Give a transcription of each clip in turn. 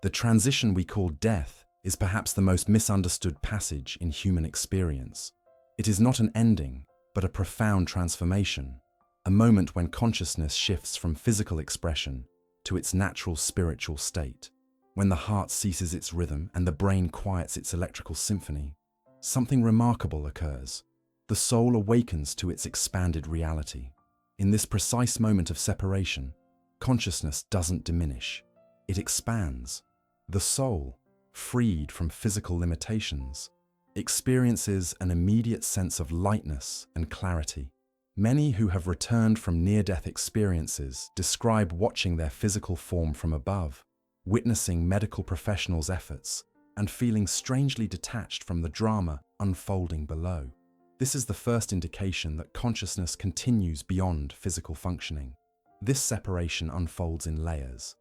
The transition we call death is perhaps the most misunderstood passage in human experience. It is not an ending, but a profound transformation, a moment when consciousness shifts from physical expression to its natural spiritual state. When the heart ceases its rhythm and the brain quiets its electrical symphony, something remarkable occurs. The soul awakens to its expanded reality. In this precise moment of separation, consciousness doesn't diminish, it expands. The soul, freed from physical limitations, experiences an immediate sense of lightness and clarity. Many who have returned from near-death experiences describe watching their physical form from above, witnessing medical professionals' efforts, and feeling strangely detached from the drama unfolding below. This is the first indication that consciousness continues beyond physical functioning. This separation unfolds in layers.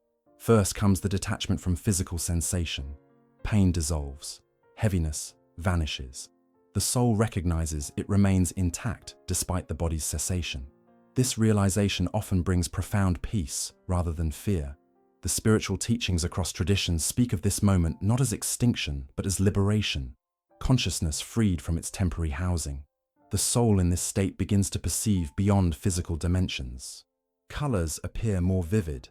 First comes the detachment from physical sensation. Pain dissolves, heaviness vanishes. The soul recognizes it remains intact despite the body's cessation. This realization often brings profound peace rather than fear. The spiritual teachings across traditions speak of this moment not as extinction, but as liberation, consciousness freed from its temporary housing. The soul in this state begins to perceive beyond physical dimensions. Colors appear more vivid,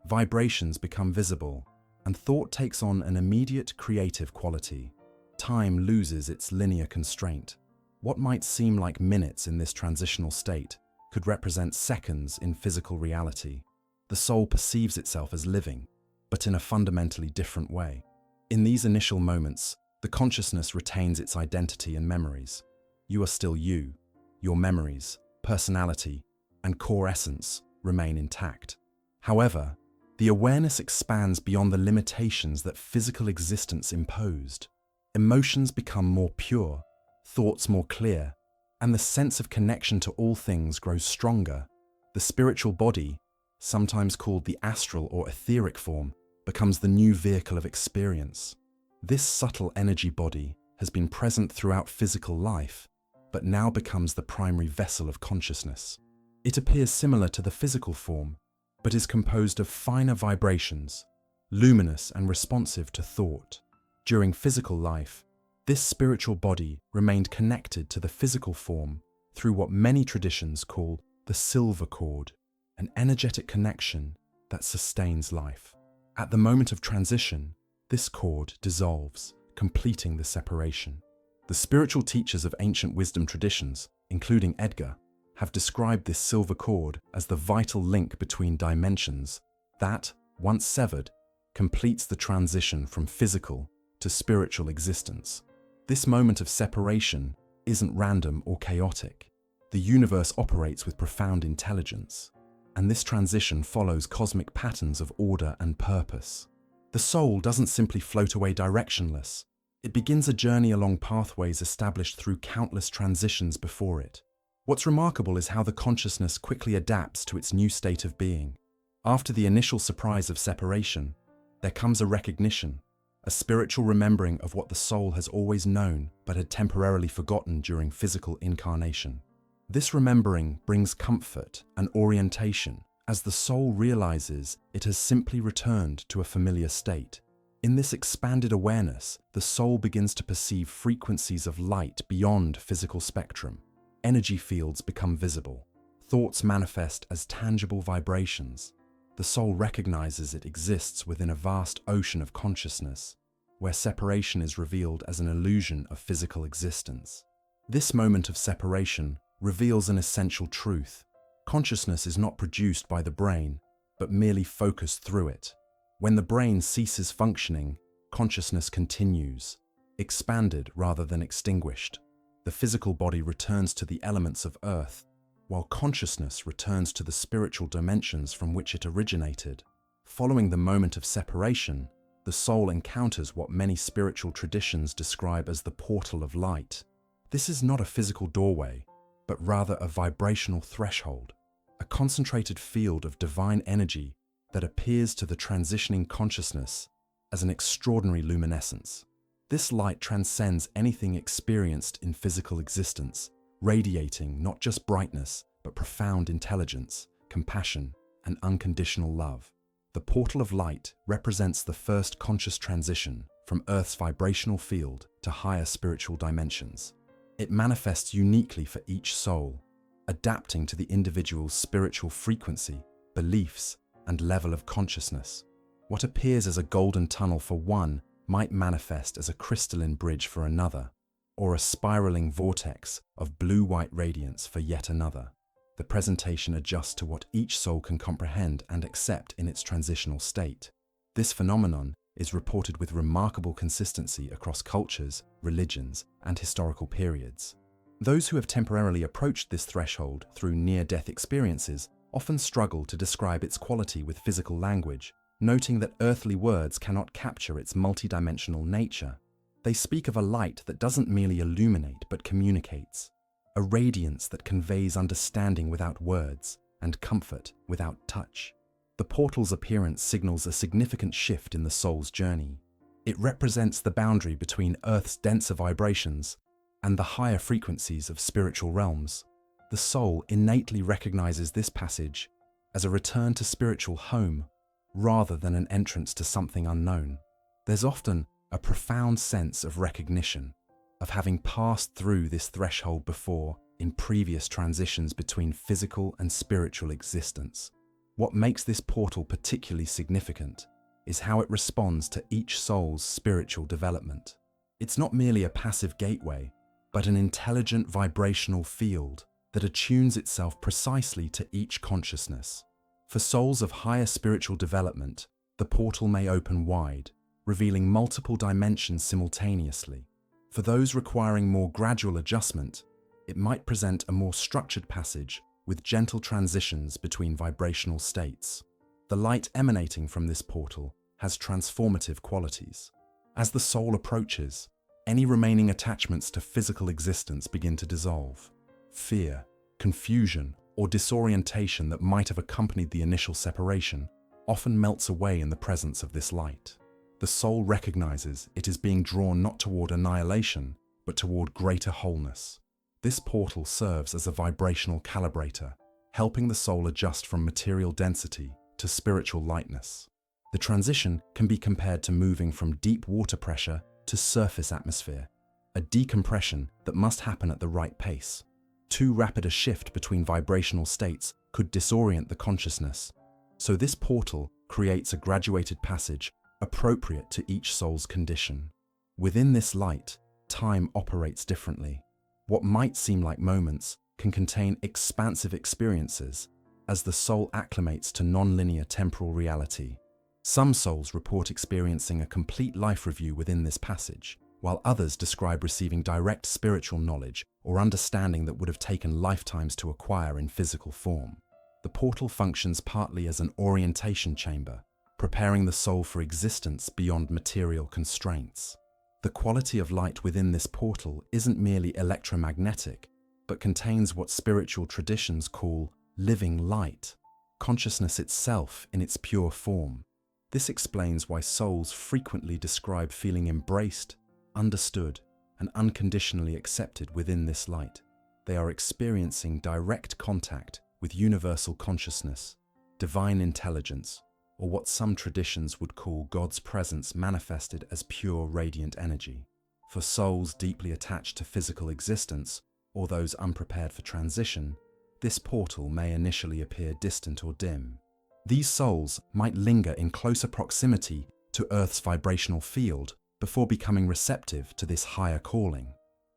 vibrations become visible, and thought takes on an immediate creative quality. Time loses its linear constraint. What might seem like minutes in this transitional state could represent seconds in physical reality. The soul perceives itself as living, but in a fundamentally different way. In these initial moments, the consciousness retains its identity and memories. You are still you. Your memories, personality, and core essence remain intact. However, the awareness expands beyond the limitations that physical existence imposed. Emotions become more pure, thoughts more clear, and the sense of connection to all things grows stronger. The spiritual body, sometimes called the astral or etheric form, becomes the new vehicle of experience. This subtle energy body has been present throughout physical life, but now becomes the primary vessel of consciousness. It appears similar to the physical form, but is composed of finer vibrations, luminous and responsive to thought. During physical life, this spiritual body remained connected to the physical form through what many traditions call the silver cord, an energetic connection that sustains life. At the moment of transition, this cord dissolves, completing the separation. The spiritual teachers of ancient wisdom traditions, including Edgar, have described this silver cord as the vital link between dimensions that, once severed, completes the transition from physical to spiritual existence. This moment of separation isn't random or chaotic. The universe operates with profound intelligence, and this transition follows cosmic patterns of order and purpose. The soul doesn't simply float away directionless. It begins a journey along pathways established through countless transitions before it. What's remarkable is how the consciousness quickly adapts to its new state of being. After the initial surprise of separation, there comes a recognition, a spiritual remembering of what the soul has always known but had temporarily forgotten during physical incarnation. This remembering brings comfort and orientation as the soul realizes it has simply returned to a familiar state. In this expanded awareness, the soul begins to perceive frequencies of light beyond physical spectrum. Energy fields become visible. Thoughts manifest as tangible vibrations. The soul recognizes it exists within a vast ocean of consciousness, where separation is revealed as an illusion of physical existence. This moment of separation reveals an essential truth. Consciousness is not produced by the brain, but merely focused through it. When the brain ceases functioning, consciousness continues, expanded rather than extinguished. The physical body returns to the elements of earth, while consciousness returns to the spiritual dimensions from which it originated. Following the moment of separation, the soul encounters what many spiritual traditions describe as the portal of light. This is not a physical doorway, but rather a vibrational threshold, a concentrated field of divine energy that appears to the transitioning consciousness as an extraordinary luminescence. This light transcends anything experienced in physical existence, radiating not just brightness, but profound intelligence, compassion, and unconditional love. The portal of light represents the first conscious transition from Earth's vibrational field to higher spiritual dimensions. It manifests uniquely for each soul, adapting to the individual's spiritual frequency, beliefs, and level of consciousness. What appears as a golden tunnel for one might manifest as a crystalline bridge for another, or a spiraling vortex of blue-white radiance for yet another. The presentation adjusts to what each soul can comprehend and accept in its transitional state. This phenomenon is reported with remarkable consistency across cultures, religions, and historical periods. Those who have temporarily approached this threshold through near-death experiences often struggle to describe its quality with physical language, noting that earthly words cannot capture its multidimensional nature. They speak of a light that doesn't merely illuminate but communicates, a radiance that conveys understanding without words and comfort without touch. The portal's appearance signals a significant shift in the soul's journey. It represents the boundary between Earth's denser vibrations and the higher frequencies of spiritual realms. The soul innately recognizes this passage as a return to spiritual home rather than an entrance to something unknown. There's often a profound sense of recognition, of having passed through this threshold before in previous transitions between physical and spiritual existence. What makes this portal particularly significant is how it responds to each soul's spiritual development. It's not merely a passive gateway, but an intelligent vibrational field that attunes itself precisely to each consciousness. For souls of higher spiritual development, the portal may open wide, revealing multiple dimensions simultaneously. For those requiring more gradual adjustment, it might present a more structured passage with gentle transitions between vibrational states. The light emanating from this portal has transformative qualities. As the soul approaches, any remaining attachments to physical existence begin to dissolve. Fear, confusion, or disorientation that might have accompanied the initial separation often melts away in the presence of this light. The soul recognizes it is being drawn not toward annihilation, but toward greater wholeness. This portal serves as a vibrational calibrator, helping the soul adjust from material density to spiritual lightness. The transition can be compared to moving from deep water pressure to surface atmosphere, a decompression that must happen at the right pace. Too rapid a shift between vibrational states could disorient the consciousness, so this portal creates a graduated passage appropriate to each soul's condition. Within this light, time operates differently. What might seem like moments can contain expansive experiences as the soul acclimates to non-linear temporal reality. Some souls report experiencing a complete life review within this passage, while others describe receiving direct spiritual knowledge or understanding that would have taken lifetimes to acquire in physical form. The portal functions partly as an orientation chamber, preparing the soul for existence beyond material constraints. The quality of light within this portal isn't merely electromagnetic, but contains what spiritual traditions call living light, consciousness itself in its pure form. This explains why souls frequently describe feeling embraced, understood, and unconditionally accepted within this light. They are experiencing direct contact with universal consciousness, divine intelligence, or what some traditions would call God's presence manifested as pure radiant energy. For souls deeply attached to physical existence, or those unprepared for transition, this portal may initially appear distant or dim. These souls might linger in closer proximity to Earth's vibrational field before becoming receptive to this higher calling.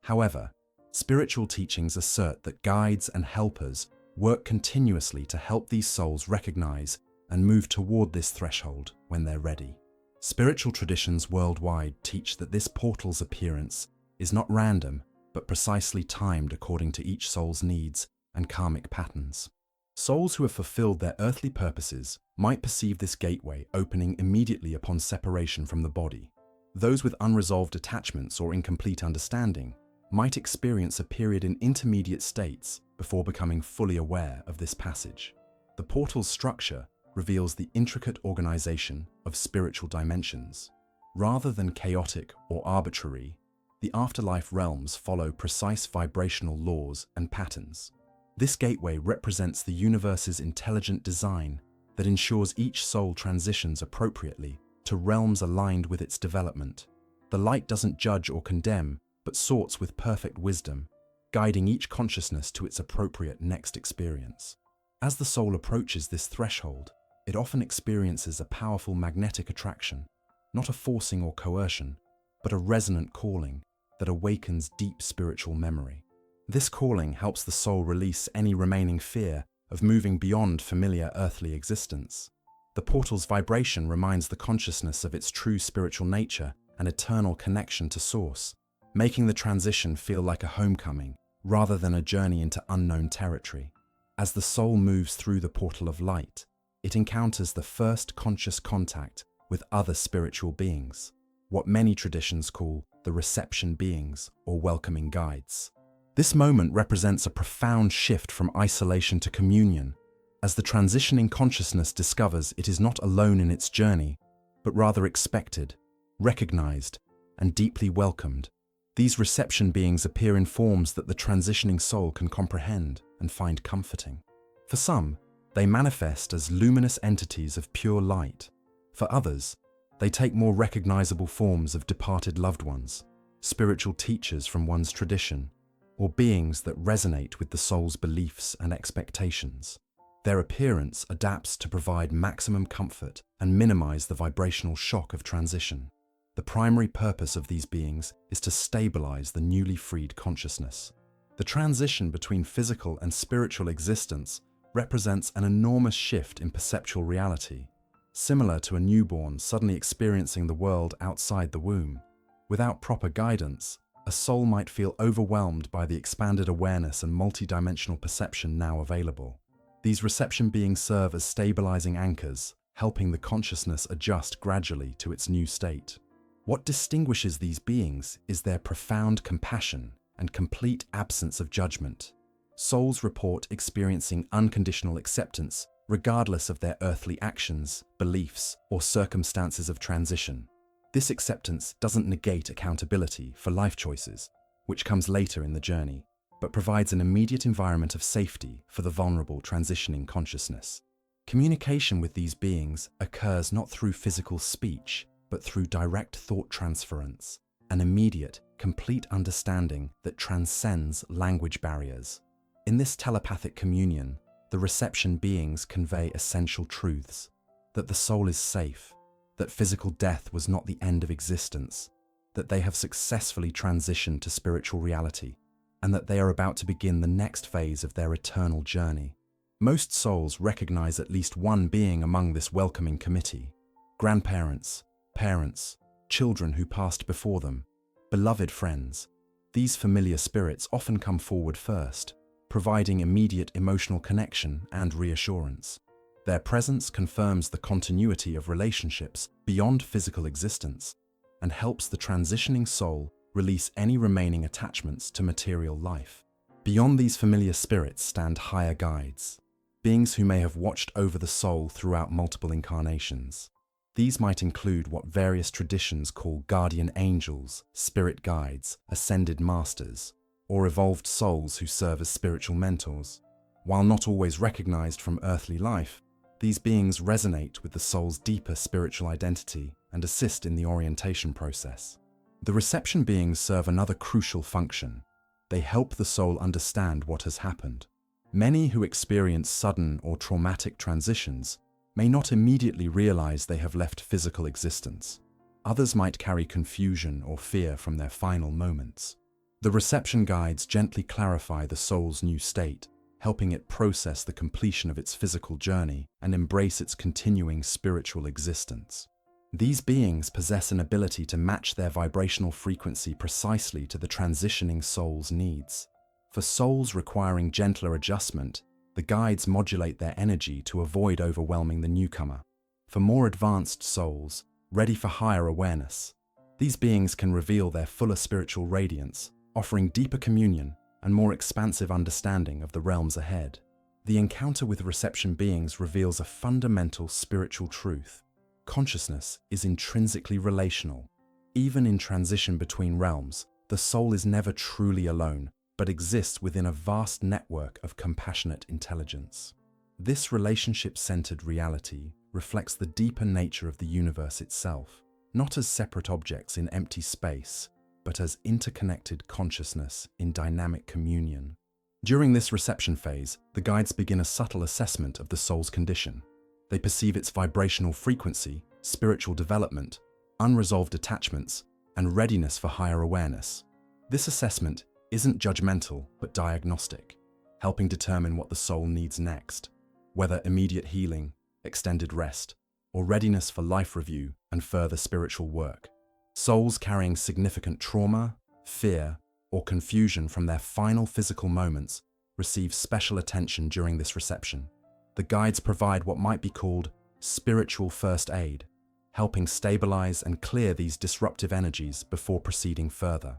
However, spiritual teachings assert that guides and helpers work continuously to help these souls recognize and move toward this threshold when they're ready. Spiritual traditions worldwide teach that this portal's appearance is not random, but precisely timed according to each soul's needs and karmic patterns. Souls who have fulfilled their earthly purposes might perceive this gateway opening immediately upon separation from the body. Those with unresolved attachments or incomplete understanding might experience a period in intermediate states before becoming fully aware of this passage. The portal's structure reveals the intricate organization of spiritual dimensions. Rather than chaotic or arbitrary, the afterlife realms follow precise vibrational laws and patterns. This gateway represents the universe's intelligent design, that ensures each soul transitions appropriately to realms aligned with its development. The light doesn't judge or condemn, but sorts with perfect wisdom, guiding each consciousness to its appropriate next experience. As the soul approaches this threshold, it often experiences a powerful magnetic attraction, not a forcing or coercion, but a resonant calling that awakens deep spiritual memory. This calling helps the soul release any remaining fear of moving beyond familiar earthly existence. The portal's vibration reminds the consciousness of its true spiritual nature and eternal connection to Source, making the transition feel like a homecoming rather than a journey into unknown territory. As the soul moves through the portal of light, it encounters the first conscious contact with other spiritual beings, what many traditions call the reception beings or welcoming guides. This moment represents a profound shift from isolation to communion, as the transitioning consciousness discovers it is not alone in its journey, but rather expected, recognized, and deeply welcomed. These reception beings appear in forms that the transitioning soul can comprehend and find comforting. For some, they manifest as luminous entities of pure light. For others, they take more recognizable forms of departed loved ones, spiritual teachers from one's tradition, or beings that resonate with the soul's beliefs and expectations. Their appearance adapts to provide maximum comfort and minimize the vibrational shock of transition. The primary purpose of these beings is to stabilize the newly freed consciousness. The transition between physical and spiritual existence represents an enormous shift in perceptual reality, similar to a newborn suddenly experiencing the world outside the womb. Without proper guidance, a soul might feel overwhelmed by the expanded awareness and multidimensional perception now available. These reception beings serve as stabilizing anchors, helping the consciousness adjust gradually to its new state. What distinguishes these beings is their profound compassion and complete absence of judgment. Souls report experiencing unconditional acceptance regardless of their earthly actions, beliefs, or circumstances of transition. This acceptance doesn't negate accountability for life choices, which comes later in the journey, but provides an immediate environment of safety for the vulnerable transitioning consciousness. Communication with these beings occurs not through physical speech, but through direct thought transference, an immediate, complete understanding that transcends language barriers. In this telepathic communion, the reception beings convey essential truths: that the soul is safe, that physical death was not the end of existence, that they have successfully transitioned to spiritual reality, and that they are about to begin the next phase of their eternal journey. Most souls recognize at least one being among this welcoming committee: grandparents, parents, children who passed before them, beloved friends. These familiar spirits often come forward first, providing immediate emotional connection and reassurance. Their presence confirms the continuity of relationships beyond physical existence and helps the transitioning soul release any remaining attachments to material life. Beyond these familiar spirits stand higher guides, beings who may have watched over the soul throughout multiple incarnations. These might include what various traditions call guardian angels, spirit guides, ascended masters, or evolved souls who serve as spiritual mentors. While not always recognized from earthly life, these beings resonate with the soul's deeper spiritual identity and assist in the orientation process. The reception beings serve another crucial function. They help the soul understand what has happened. Many who experience sudden or traumatic transitions may not immediately realize they have left physical existence. Others might carry confusion or fear from their final moments. The reception guides gently clarify the soul's new state, helping it process the completion of its physical journey and embrace its continuing spiritual existence. These beings possess an ability to match their vibrational frequency precisely to the transitioning soul's needs. For souls requiring gentler adjustment, the guides modulate their energy to avoid overwhelming the newcomer. For more advanced souls, ready for higher awareness, these beings can reveal their fuller spiritual radiance, offering deeper communion and more expansive understanding of the realms ahead. The encounter with reception beings reveals a fundamental spiritual truth. Consciousness is intrinsically relational. Even in transition between realms, the soul is never truly alone, but exists within a vast network of compassionate intelligence. This relationship-centered reality reflects the deeper nature of the universe itself, not as separate objects in empty space, but as interconnected consciousness in dynamic communion. During this reception phase, the guides begin a subtle assessment of the soul's condition. They perceive its vibrational frequency, spiritual development, unresolved attachments, and readiness for higher awareness. This assessment isn't judgmental but diagnostic, helping determine what the soul needs next, whether immediate healing, extended rest, or readiness for life review and further spiritual work. Souls carrying significant trauma, fear, or confusion from their final physical moments receive special attention during this reception. The guides provide what might be called spiritual first aid, helping stabilize and clear these disruptive energies before proceeding further.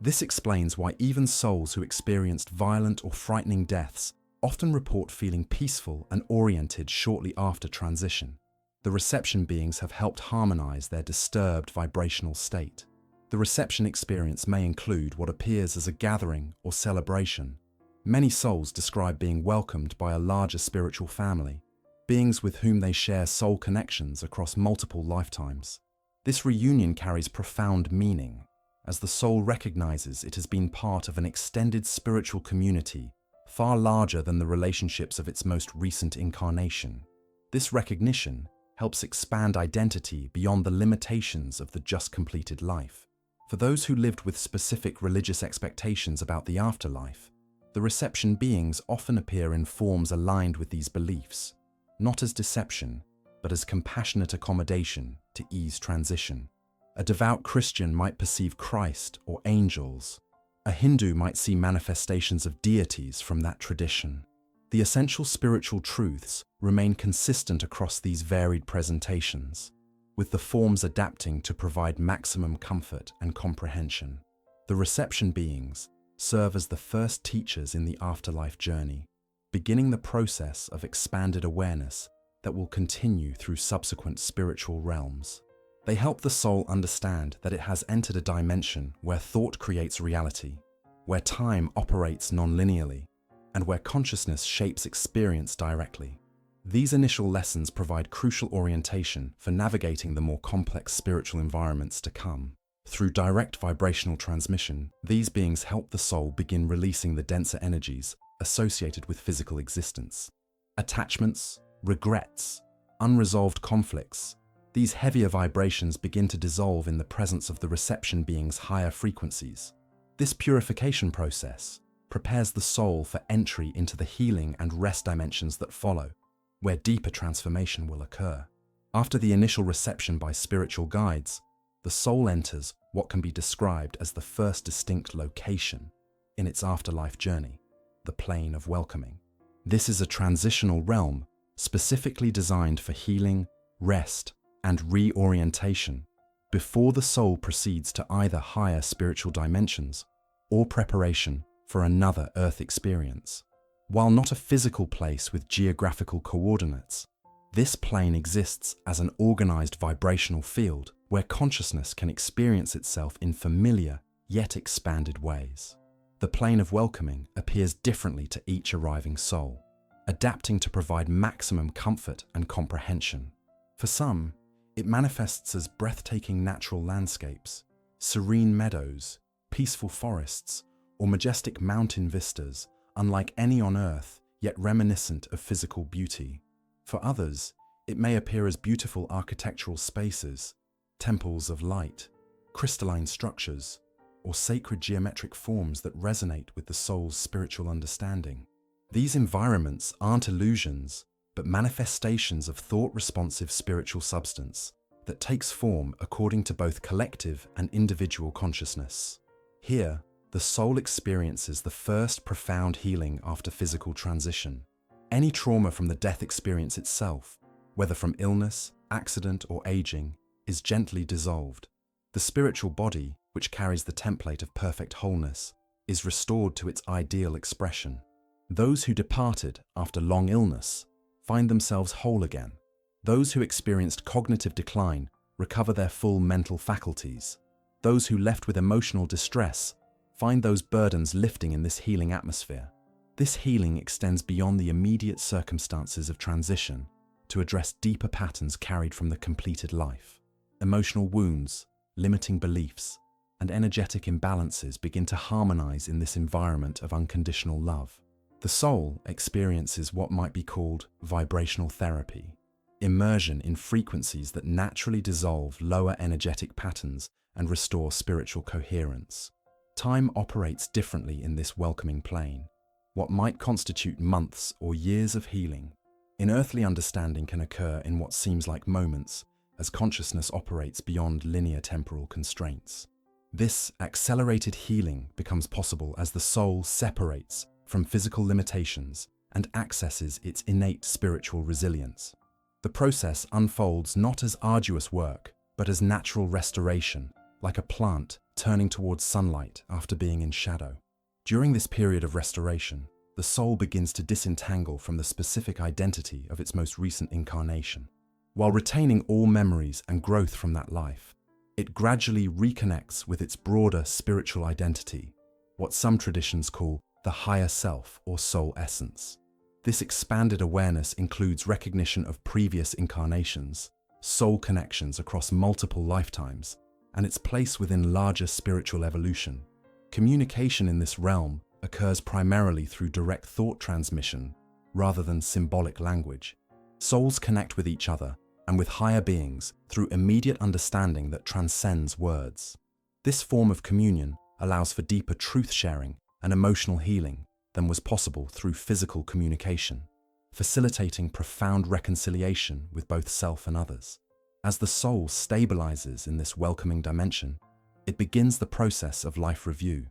This explains why even souls who experienced violent or frightening deaths often report feeling peaceful and oriented shortly after transition. The reception beings have helped harmonize their disturbed vibrational state. The reception experience may include what appears as a gathering or celebration. Many souls describe being welcomed by a larger spiritual family, beings with whom they share soul connections across multiple lifetimes. This reunion carries profound meaning, as the soul recognizes it has been part of an extended spiritual community far larger than the relationships of its most recent incarnation. This recognition helps expand identity beyond the limitations of the just completed life. For those who lived with specific religious expectations about the afterlife, the reception beings often appear in forms aligned with these beliefs, not as deception, but as compassionate accommodation to ease transition. A devout Christian might perceive Christ or angels. A Hindu might see manifestations of deities from that tradition. The essential spiritual truths remain consistent across these varied presentations, with the forms adapting to provide maximum comfort and comprehension. The reception beings serve as the first teachers in the afterlife journey, beginning the process of expanded awareness that will continue through subsequent spiritual realms. They help the soul understand that it has entered a dimension where thought creates reality, where time operates non-linearly, and where consciousness shapes experience directly. These initial lessons provide crucial orientation for navigating the more complex spiritual environments to come. Through direct vibrational transmission, these beings help the soul begin releasing the denser energies associated with physical existence. Attachments, regrets, unresolved conflicts, these heavier vibrations begin to dissolve in the presence of the reception being's higher frequencies. This purification process prepares the soul for entry into the healing and rest dimensions that follow, where deeper transformation will occur. After the initial reception by spiritual guides, the soul enters what can be described as the first distinct location in its afterlife journey, the plane of welcoming. This is a transitional realm specifically designed for healing, rest, and reorientation before the soul proceeds to either higher spiritual dimensions or preparation for another earth experience. While not a physical place with geographical coordinates, this plane exists as an organized vibrational field where consciousness can experience itself in familiar yet expanded ways. The plane of welcoming appears differently to each arriving soul, adapting to provide maximum comfort and comprehension. For some, it manifests as breathtaking natural landscapes, serene meadows, peaceful forests, or majestic mountain vistas, unlike any on Earth, yet reminiscent of physical beauty. For others, it may appear as beautiful architectural spaces, temples of light, crystalline structures, or sacred geometric forms that resonate with the soul's spiritual understanding. These environments aren't illusions, but manifestations of thought-responsive spiritual substance that takes form according to both collective and individual consciousness. Here, the soul experiences the first profound healing after physical transition. Any trauma from the death experience itself, whether from illness, accident, or aging, is gently dissolved. The spiritual body, which carries the template of perfect wholeness, is restored to its ideal expression. Those who departed after long illness find themselves whole again. Those who experienced cognitive decline recover their full mental faculties. Those who left with emotional distress find those burdens lifting in this healing atmosphere. This healing extends beyond the immediate circumstances of transition to address deeper patterns carried from the completed life. Emotional wounds, limiting beliefs, and energetic imbalances begin to harmonize in this environment of unconditional love. The soul experiences what might be called vibrational therapy, immersion in frequencies that naturally dissolve lower energetic patterns and restore spiritual coherence. Time operates differently in this welcoming plane. What might constitute months or years of healing in earthly understanding can occur in what seems like moments, as consciousness operates beyond linear temporal constraints. This accelerated healing becomes possible as the soul separates from physical limitations and accesses its innate spiritual resilience. The process unfolds not as arduous work, but as natural restoration, like a plant turning towards sunlight after being in shadow. During this period of restoration, the soul begins to disentangle from the specific identity of its most recent incarnation. While retaining all memories and growth from that life, it gradually reconnects with its broader spiritual identity, what some traditions call the higher self or soul essence. This expanded awareness includes recognition of previous incarnations, soul connections across multiple lifetimes, and its place within larger spiritual evolution. Communication in this realm occurs primarily through direct thought transmission rather than symbolic language. Souls connect with each other and with higher beings through immediate understanding that transcends words. This form of communion allows for deeper truth sharing and emotional healing than was possible through physical communication, facilitating profound reconciliation with both self and others. As the soul stabilizes in this welcoming dimension, it begins the process of life review,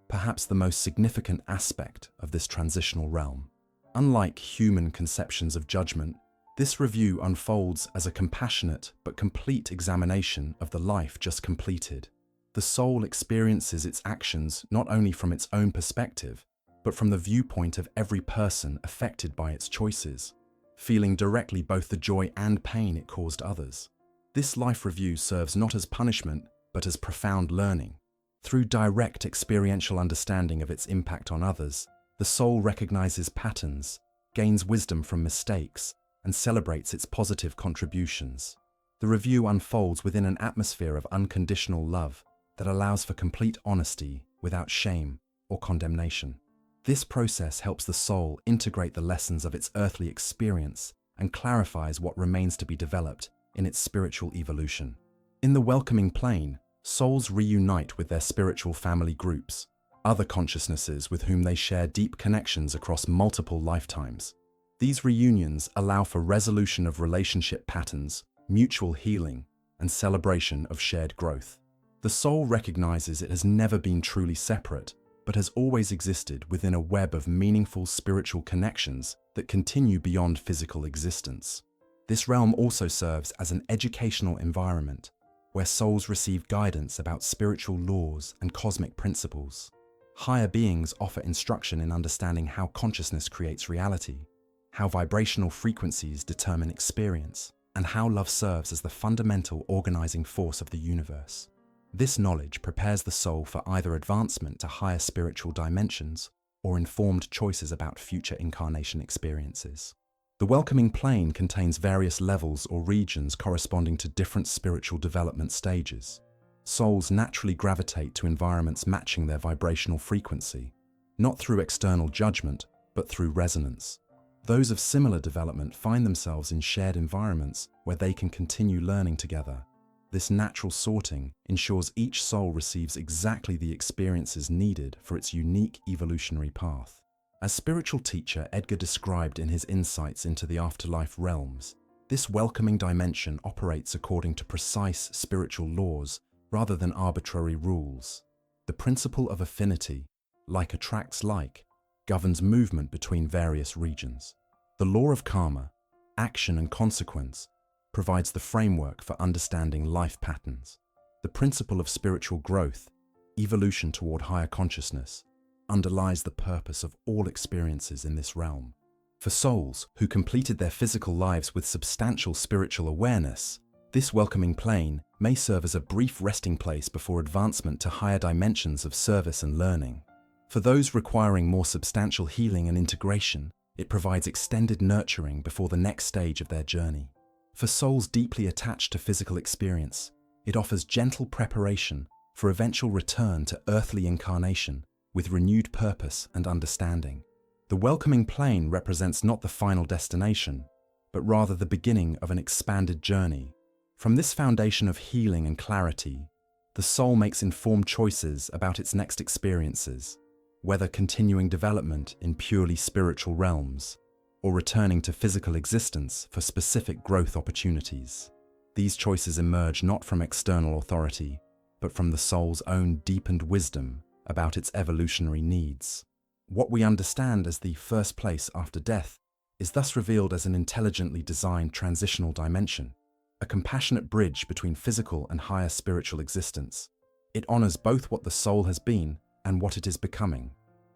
perhaps the most significant aspect of this transitional realm. Unlike human conceptions of judgment, this review unfolds as a compassionate but complete examination of the life just completed. The soul experiences its actions not only from its own perspective, but from the viewpoint of every person affected by its choices, feeling directly both the joy and pain it caused others. This life review serves not as punishment, but as profound learning. Through direct experiential understanding of its impact on others, the soul recognizes patterns, gains wisdom from mistakes, and celebrates its positive contributions. The review unfolds within an atmosphere of unconditional love that allows for complete honesty without shame or condemnation. This process helps the soul integrate the lessons of its earthly experience and clarifies what remains to be developed in its spiritual evolution. In the welcoming plane, souls reunite with their spiritual family groups, other consciousnesses with whom they share deep connections across multiple lifetimes. These reunions allow for resolution of relationship patterns, mutual healing, and celebration of shared growth. The soul recognizes it has never been truly separate, but has always existed within a web of meaningful spiritual connections that continue beyond physical existence. This realm also serves as an educational environment, where souls receive guidance about spiritual laws and cosmic principles. Higher beings offer instruction in understanding how consciousness creates reality, how vibrational frequencies determine experience, and how love serves as the fundamental organizing force of the universe. This knowledge prepares the soul for either advancement to higher spiritual dimensions or informed choices about future incarnation experiences. The welcoming plane contains various levels or regions corresponding to different spiritual development stages. Souls naturally gravitate to environments matching their vibrational frequency, not through external judgment, but through resonance. Those of similar development find themselves in shared environments where they can continue learning together. This natural sorting ensures each soul receives exactly the experiences needed for its unique evolutionary path. As spiritual teacher Edgar described in his insights into the afterlife realms, this welcoming dimension operates according to precise spiritual laws rather than arbitrary rules. The principle of affinity, like attracts like, governs movement between various regions. The law of karma, action and consequence, provides the framework for understanding life patterns. The principle of spiritual growth, evolution toward higher consciousness, underlies the purpose of all experiences in this realm. For souls who completed their physical lives with substantial spiritual awareness, this welcoming plane may serve as a brief resting place before advancement to higher dimensions of service and learning. For those requiring more substantial healing and integration, it provides extended nurturing before the next stage of their journey. For souls deeply attached to physical experience, it offers gentle preparation for eventual return to earthly incarnation with renewed purpose and understanding. The welcoming plane represents not the final destination, but rather the beginning of an expanded journey. From this foundation of healing and clarity, the soul makes informed choices about its next experiences, whether continuing development in purely spiritual realms or returning to physical existence for specific growth opportunities. These choices emerge not from external authority, but from the soul's own deepened wisdom about its evolutionary needs. What we understand as the first place after death is thus revealed as an intelligently designed transitional dimension, a compassionate bridge between physical and higher spiritual existence. It honors both what the soul has been and what it is becoming.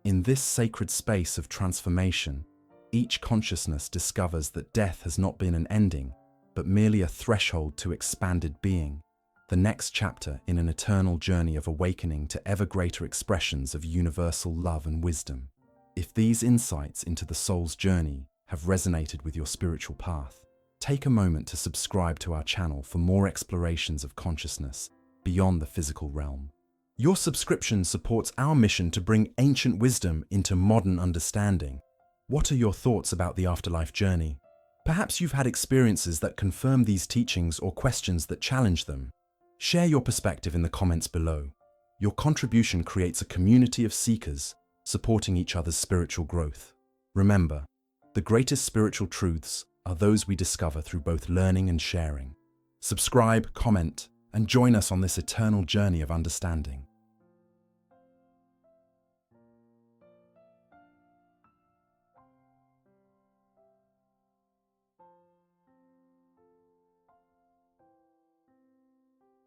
In this sacred space of transformation, each consciousness discovers that death has not been an ending, but merely a threshold to expanded being, the next chapter in an eternal journey of awakening to ever greater expressions of universal love and wisdom. If these insights into the soul's journey have resonated with your spiritual path, take a moment to subscribe to our channel for more explorations of consciousness beyond the physical realm. Your subscription supports our mission to bring ancient wisdom into modern understanding. What are your thoughts about the afterlife journey? Perhaps you've had experiences that confirm these teachings or questions that challenge them. Share your perspective in the comments below. Your contribution creates a community of seekers supporting each other's spiritual growth. Remember, the greatest spiritual truths are those we discover through both learning and sharing. Subscribe, comment, and join us on this eternal journey of understanding.